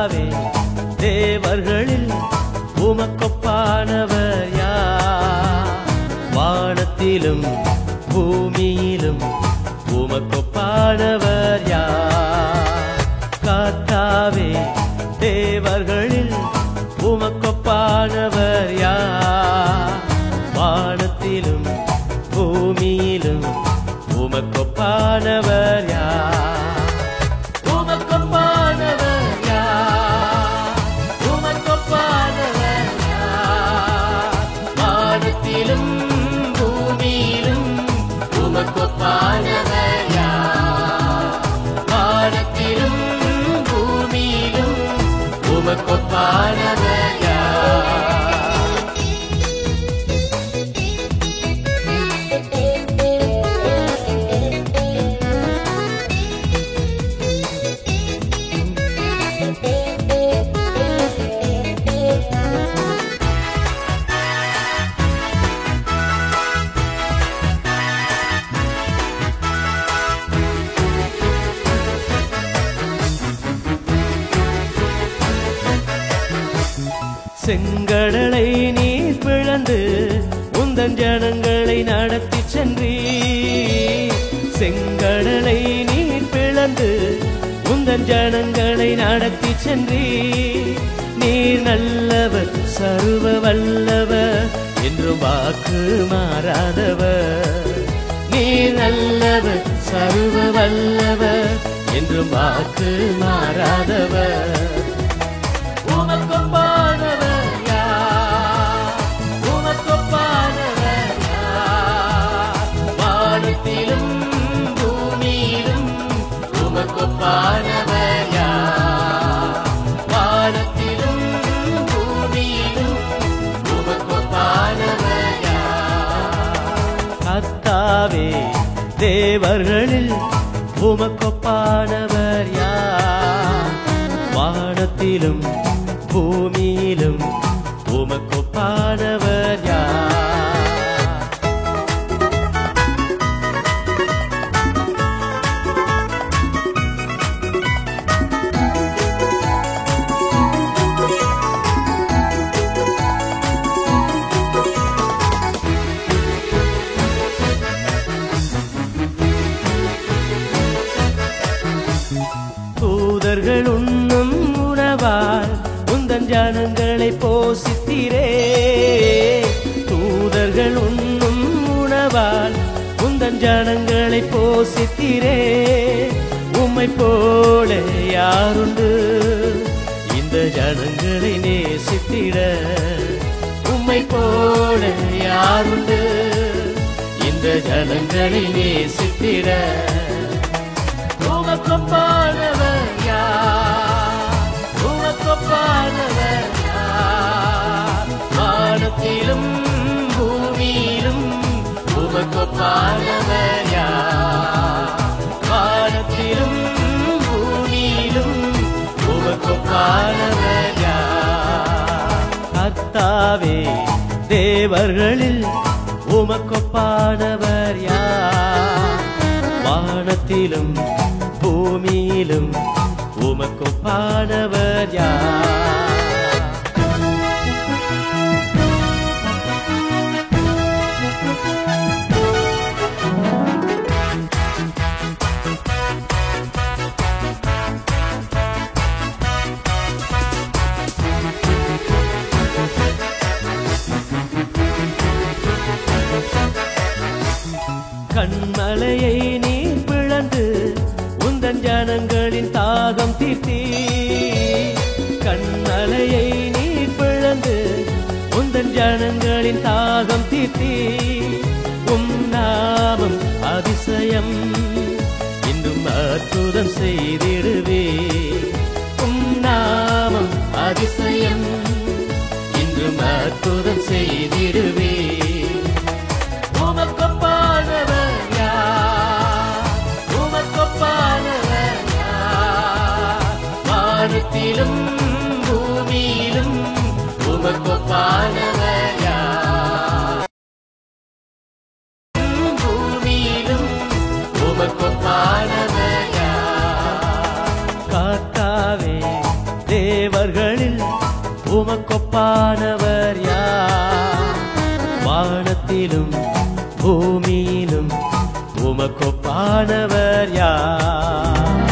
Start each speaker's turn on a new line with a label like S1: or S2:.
S1: கர்த்தாவே தேவர்களில் உமக்கொப்பானவர் யார்? வானத்திலும் பூமியிலும் உமக்கொப்பானவர் யார்? கர்த்தாவே தேவர்களில் உமக்கொப்பானவர் யார்? வானத்திலும் பூமியிலும் உமக்கொப்பானவர் யார்? உமக்கொப்பானவர் யார்? உமக்கொப்பானவர் யார்? வானத்திலும் பூமியிலும் உமக்கொப்பானவர் யார்? வானத்திலும் பூமியிலும் உமக்கொப்பானவர் யார்? செங்கடலை நீர் பிளந்து உந்தன் ஜனங்களை நடத்தி சென்றீர். செங்கடலை நீர் பிளந்து உந்தன் ஜனங்களை நடத்தி சென்றீர். நீர் நல்லவர் சர்வ வல்லவர் என்றும் வாக்கு மாறாதவர். நீர் நல்லவர் சர்வ வல்லவர் என்றும் வாக்கு மாறாதவர். உமக்கொப்பானவர் யார்? உமக்கொப்பானவர் யார்? வானத்திலும் பூமியிலும் உமக்கொப்பானவர் யார்? வானத்திலும் பூமியிலும் உமக்கொப்பானவர் யார்? கர்த்தாவே தேவர்களில் உமக்கொப்பானவர் யார்? வானத்திலும் பூமியிலும் உமக்கொப்பானவர் யார்? தூதர்கள் உண்ணும் உணவால் உந்தன் ஜனங்களை போஷித்தீரே. தூதர்கள் உண்ணும் உணவால் உந்தன் ஜனங்களை போஷித்தீரே. உம்மை போல யாருண்டு இந்த ஜனங்களை நேசித்திட? உம்மை போல யாருண்டு இந்த ஜனங்களை நேசித்திட? உமக்கொப்பானவர் யார்? உமக்கொப்பானவர் யார்? வானத்திலும் பூமியிலும் உமக்கொப்பானவர் யார்? வானத்திலும் பூமியிலும் உமக்கொப்பானவர் யார்? கர்த்தாவே தேவர்களில் உமக்கொப்பானவர் யார்? வானத்திலும் பூமியிலும் உமக்கொப்பானவர் யார்? கண்மலையை நீர் பிளந்து உந்தன் ஜனங்களின் தாகம் தீர்த்தீ. கண்மலையை நீர் பிளந்து உந்தன் ஜனங்களின் தாகம் தீர்த்தீ. உம் நாமம் அதிசயம் இன்னும் அற்புதம் செய்திடுவே. உம் நாமம் அதிசயம் இன்றும் அற்புதம் செய்திடுவே. உமக்கொப்பானவர் யார்? உமக்கொப்பானவர் யார்? வானத்திலும் பூமியிலும் உமக்கொப்பானவர் யார்? பூமியிலும் உமக்கொப்பானவர் யார்? கர்த்தாவே
S2: தேவர்களில் உமக்கொப்பானவர் யார்? வானத்திலும் பூமியிலும் உமக்கொப்பானவர் யார்?